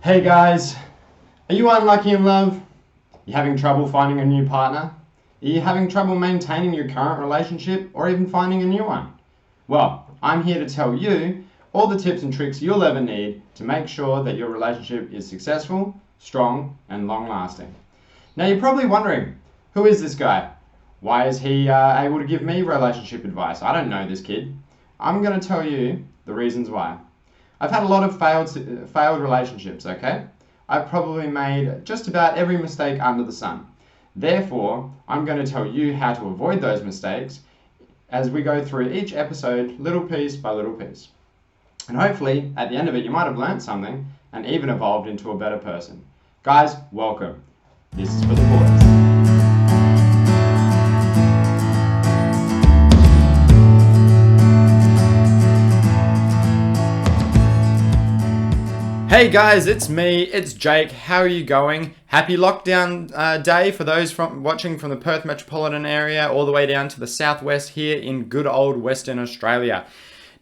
Hey guys, are you unlucky in love? You having trouble finding a new partner? Are you having trouble maintaining your current relationship or even finding a new one? Well, I'm here to tell you all the tips and tricks you'll ever need to make sure that your relationship is successful, strong, and long lasting. Now you're probably wondering, who is this guy? Why is he able to give me relationship advice? I don't know this kid. I'm going to tell you the reasons why. I've had a lot of failed relationships, okay? I've probably made just about every mistake under the sun. Therefore, I'm going to tell you how to avoid those mistakes as we go through each episode little piece by little piece. And hopefully, at the end of it, you might have learned something and even evolved into a better person. Guys, welcome. This is for the boys. Hey guys, it's me, it's Jake. How are you going? Happy lockdown day for those watching from the Perth metropolitan area all the way down to the southwest here in good old Western Australia.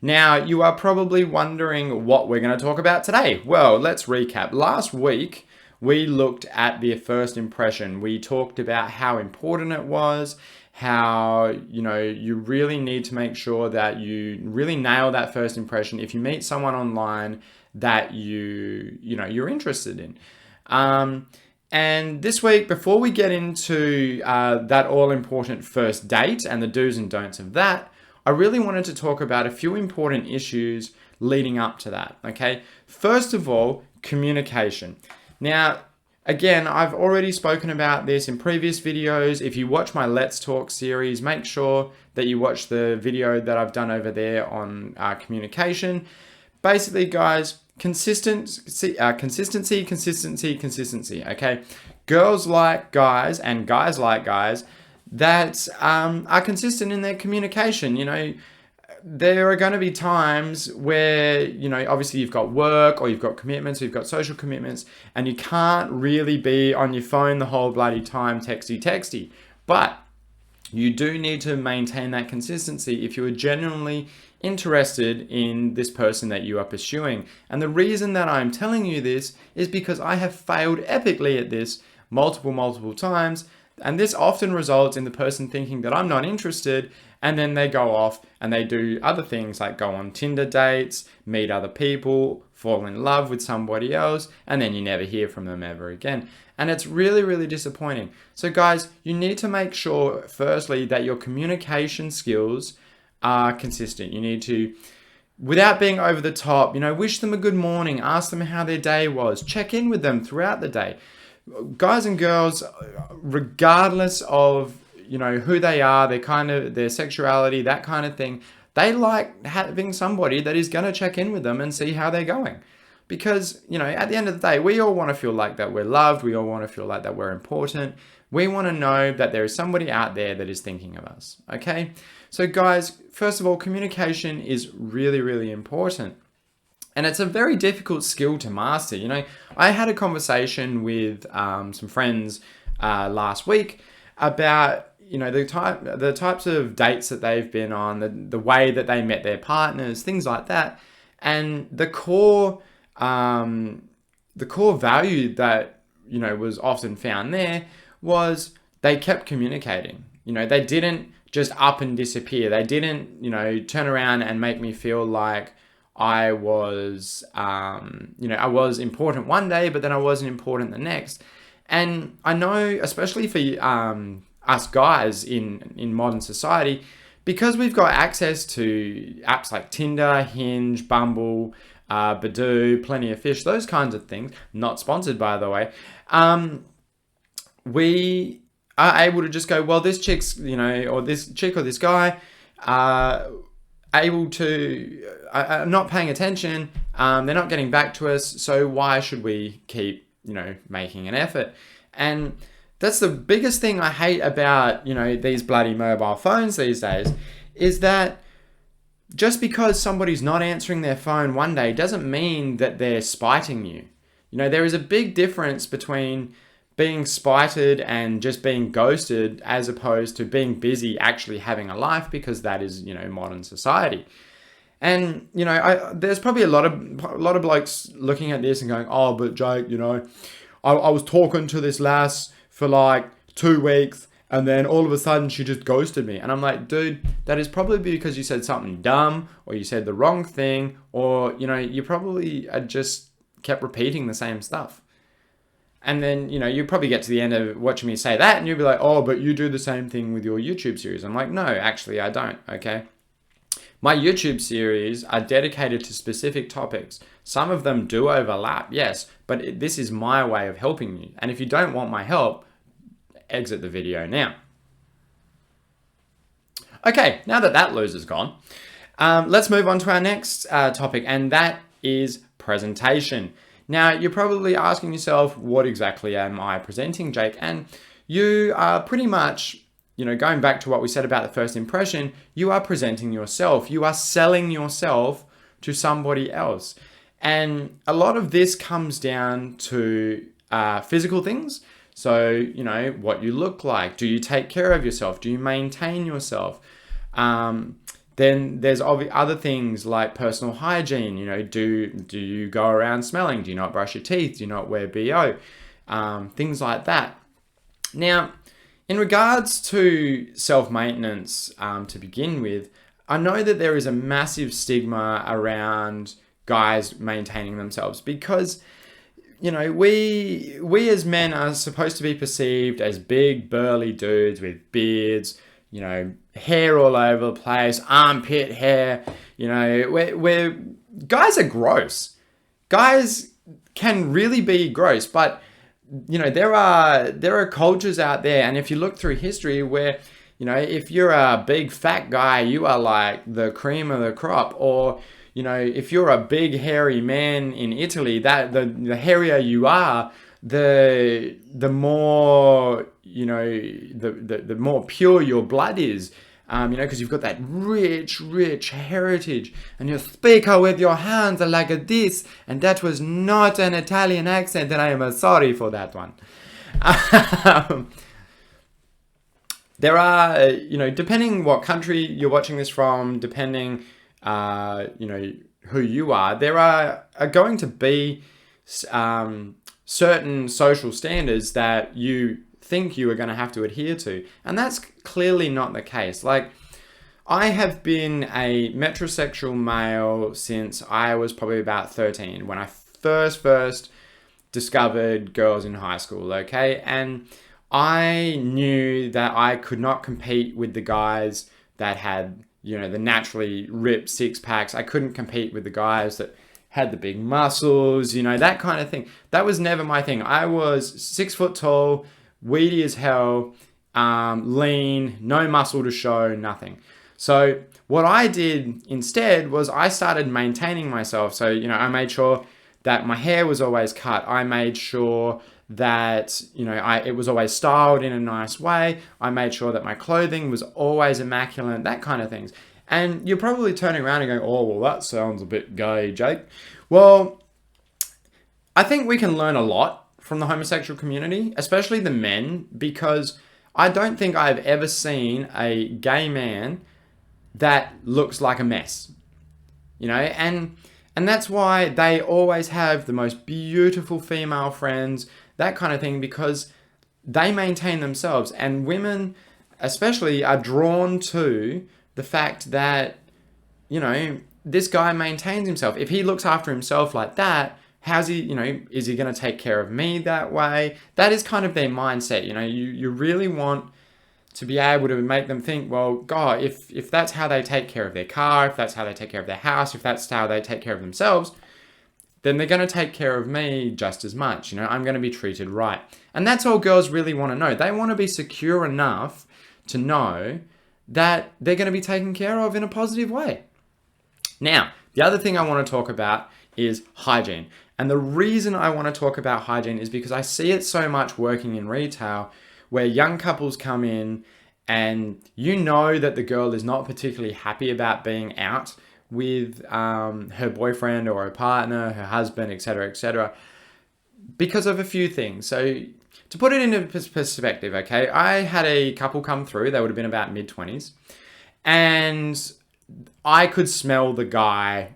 Now, you are probably wondering what we're going to talk about today. Well, let's recap. Last week, we looked at the first impression. We talked about how important it was, how, you really need to make sure that you really nail that first impression. If you meet someone online that you're interested in. And this week, before we get into that all-important first date and the do's and don'ts of that, I really wanted to talk about a few important issues leading up to that, okay? First of all, communication. Now, again, I've already spoken about this in previous videos. If you watch my Let's Talk series, make sure that you watch the video that I've done over there on communication. Basically, guys, consistency, okay? Girls like guys and guys like guys that are consistent in their communication. There are going to be times where, obviously you've got work or you've got commitments or you've got social commitments and you can't really be on your phone the whole bloody time texty. But you do need to maintain that consistency if you are genuinely interested in this person that you are pursuing. And the reason that I'm telling you this is because I have failed epically at this multiple times. And this often results in the person thinking that I'm not interested, and then they go off and they do other things like go on Tinder dates, meet other people, fall in love with somebody else, and then you never hear from them ever again. And it's really, really disappointing. So guys, you need to make sure, firstly, that your communication skills are consistent. You need to, without being over the top, wish them a good morning, ask them how their day was, check in with them throughout the day. Guys and girls, regardless of, who they are, their sexuality, that kind of thing, they like having somebody that is going to check in with them and see how they're going. Because, at the end of the day, we all want to feel like that we're loved. We all want to feel like that we're important. We want to know that there is somebody out there that is thinking of us, okay? So guys, first of all, communication is really, really important. And it's a very difficult skill to master. I had a conversation with some friends last week about, the types of dates that they've been on, the way that they met their partners, things like that. And the core value that, was often found there was they kept communicating. They didn't just up and disappear. They didn't, turn around and make me feel like I was, I was important one day, but then I wasn't important the next. And I know, especially for us guys in modern society, because we've got access to apps like Tinder, Hinge, Bumble, Badoo, Plenty of Fish, those kinds of things, not sponsored by the way, we are able to just go, well, this chick's, or this chick or this guy able to not paying attention, they're not getting back to us, so why should we keep making an effort? And that's the biggest thing I hate about these bloody mobile phones these days, is that just because somebody's not answering their phone one day doesn't mean that they're spiting you. There is a big difference between being spited and just being ghosted as opposed to being busy actually having a life, because that is modern society. And there's probably a lot of blokes looking at this and going, "Oh, but Jake, I was talking to this lass for like 2 weeks, and then all of a sudden she just ghosted me." And I'm like, dude, that is probably because you said something dumb, or you said the wrong thing, or you probably just kept repeating the same stuff. And then, you probably get to the end of watching me say that and you'll be like, "Oh, but you do the same thing with your YouTube series." I'm like, "No, actually I don't." Okay. My YouTube series are dedicated to specific topics. Some of them do overlap, yes, but this is my way of helping you. And if you don't want my help, exit the video now. Okay, now that loser's gone, let's move on to our next topic, and that is presentation. Now, you're probably asking yourself, what exactly am I presenting, Jake? And you are pretty much, going back to what we said about the first impression, you are presenting yourself. You are selling yourself to somebody else. And a lot of this comes down to physical things. So, what you look like. Do you take care of yourself? Do you maintain yourself? Then there's other things like personal hygiene. Do you go around smelling? Do you not brush your teeth? Do you not wear BO? Things like that. Now, in regards to self-maintenance, to begin with, I know that there is a massive stigma around guys maintaining themselves because, we as men are supposed to be perceived as big, burly dudes with beards, hair all over the place, armpit hair. We're guys are gross. Guys can really be gross, but there are cultures out there, and if you look through history, where if you're a big fat guy, you are like the cream of the crop, or if you're a big hairy man in Italy, that the hairier you are, the more the more pure your blood is, because you've got that rich heritage, and you speak with your hands like this, and that was not an Italian accent, and I am sorry for that one. There are, depending what country you're watching this from, depending, who you are, there are going to be certain social standards that you think you are going to have to adhere to. And that's clearly not the case. Like, I have been a metrosexual male since I was probably about 13, when I first discovered girls in high school, okay? And I knew that I could not compete with the guys that had, the naturally ripped six packs. I couldn't compete with the guys that had the big muscles, that kind of thing. That was never my thing. I was 6 foot tall, weedy as hell, lean, no muscle to show, nothing. So what I did instead was I started maintaining myself. So, I made sure that my hair was always cut. I made sure that, it was always styled in a nice way. I made sure that my clothing was always immaculate, that kind of things. And you're probably turning around and going, "Oh, well, that sounds a bit gay, Jake." Well, I think we can learn a lot from the homosexual community, especially the men, because I don't think I've ever seen a gay man that looks like a mess, and that's why they always have the most beautiful female friends, that kind of thing, because they maintain themselves. And women especially are drawn to the fact that, this guy maintains himself. If he looks after himself like that, how's he, is he going to take care of me that way? That is kind of their mindset. You really want to be able to make them think, well, God, if that's how they take care of their car, if that's how they take care of their house, if that's how they take care of themselves, then they're going to take care of me just as much. I'm going to be treated right. And that's all girls really want to know. They want to be secure enough to know that they're going to be taken care of in a positive way. Now, the other thing I want to talk about is hygiene. And the reason I want to talk about hygiene is because I see it so much working in retail, where young couples come in and that the girl is not particularly happy about being out with her boyfriend or her partner, her husband, etc., because of a few things. So to put it into perspective, okay, I had a couple come through. They would have been about mid-20s. And I could smell the guy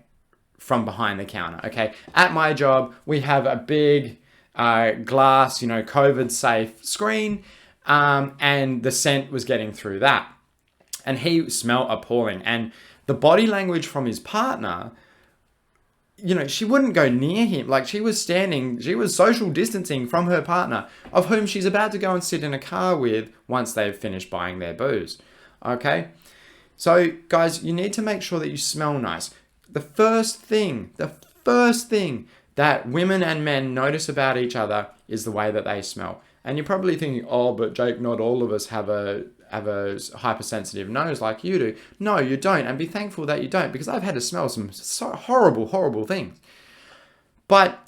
from behind the counter. Okay, at my job we have a big glass, COVID safe screen, and the scent was getting through that, and he smelled appalling. And the body language from his partner, she wouldn't go near him. Like, she was social distancing from her partner, of whom she's about to go and sit in a car with once they've finished buying their booze. Okay? So, guys, you need to make sure that you smell nice. The first thing that women and men notice about each other is the way that they smell. And you're probably thinking, oh, but Jake, not all of us have a hypersensitive nose like you do. No, you don't. And be thankful that you don't, because I've had to smell some so horrible, horrible things. But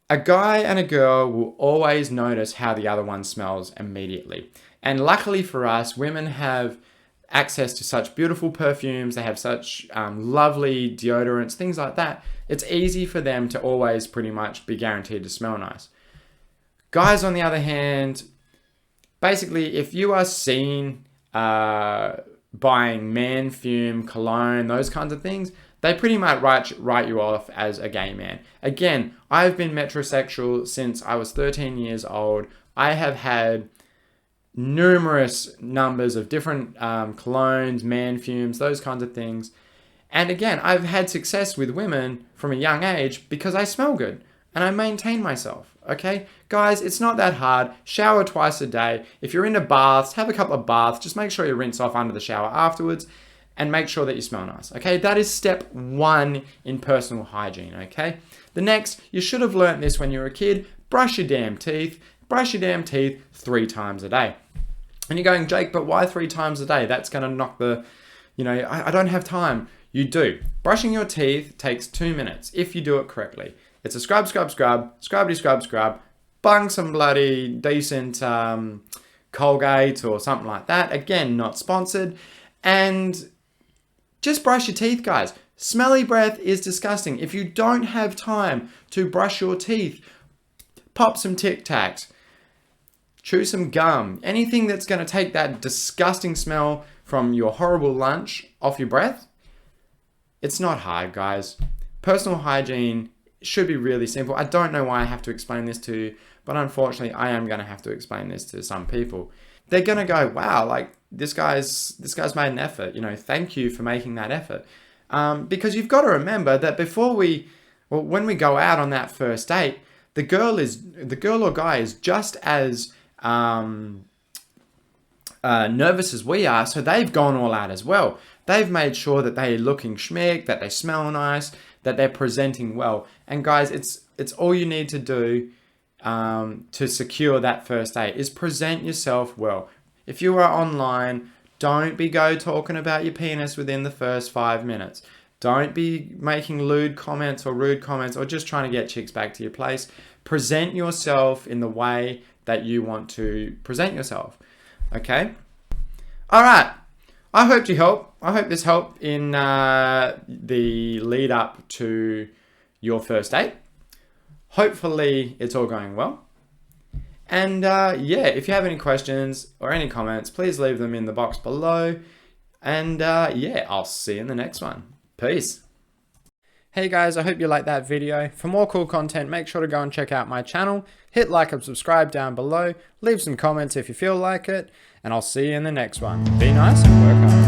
a guy and a girl will always notice how the other one smells immediately. And luckily for us, women have access to such beautiful perfumes. They have such lovely deodorants, things like that. It's easy for them to always pretty much be guaranteed to smell nice. Guys, on the other hand, basically, if you are seen buying man fume, cologne, those kinds of things, they pretty much write you off as a gay man. Again, I've been metrosexual since I was 13 years old. I have had numerous numbers of different colognes, man fumes, those kinds of things. And again, I've had success with women from a young age because I smell good and I maintain myself. Okay, guys, it's not that hard. Shower twice a day. If you're into baths, have a couple of baths. Just make sure you rinse off under the shower afterwards and make sure that you smell nice. Okay, that is step 1 in personal hygiene. Okay, the next, you should have learnt this when you were a kid. Brush your damn teeth. Brush your damn teeth 3 times a day. And you're going, Jake, but why 3 times a day? That's going to knock the, I don't have time. You do. Brushing your teeth takes 2 minutes if you do it correctly. It's a scrub, scrubbity scrub, bung some bloody decent Colgate or something like that. Again, not sponsored. And just brush your teeth, guys. Smelly breath is disgusting. If you don't have time to brush your teeth, pop some Tic Tacs, chew some gum, anything that's going to take that disgusting smell from your horrible lunch off your breath. It's not hard, guys. Personal hygiene should be really simple. I don't know why I have to explain this to you, but unfortunately I am going to have to explain this to some people. They're going to go, wow, like this guy's made an effort. Thank you for making that effort. Because you've got to remember that when we go out on that first date, the girl or guy is just as nervous as we are, so they've gone all out as well. They've made sure that they're looking schmick, that they smell nice, that they're presenting well. And guys, it's all you need to do to secure that first date is present yourself well. If you are online, don't go talking about your penis within the first 5 minutes. Don't be making lewd comments or rude comments or just trying to get chicks back to your place. Present yourself in the way that you want to present yourself. Okay? All right. I hope this helped in the lead up to your first date. Hopefully it's all going well. And if you have any questions or any comments, please leave them in the box below. And I'll see you in the next one. Peace. Hey guys, I hope you liked that video. For more cool content, make sure to go and check out my channel. Hit like and subscribe down below. Leave some comments if you feel like it. And I'll see you in the next one. Be nice and work hard.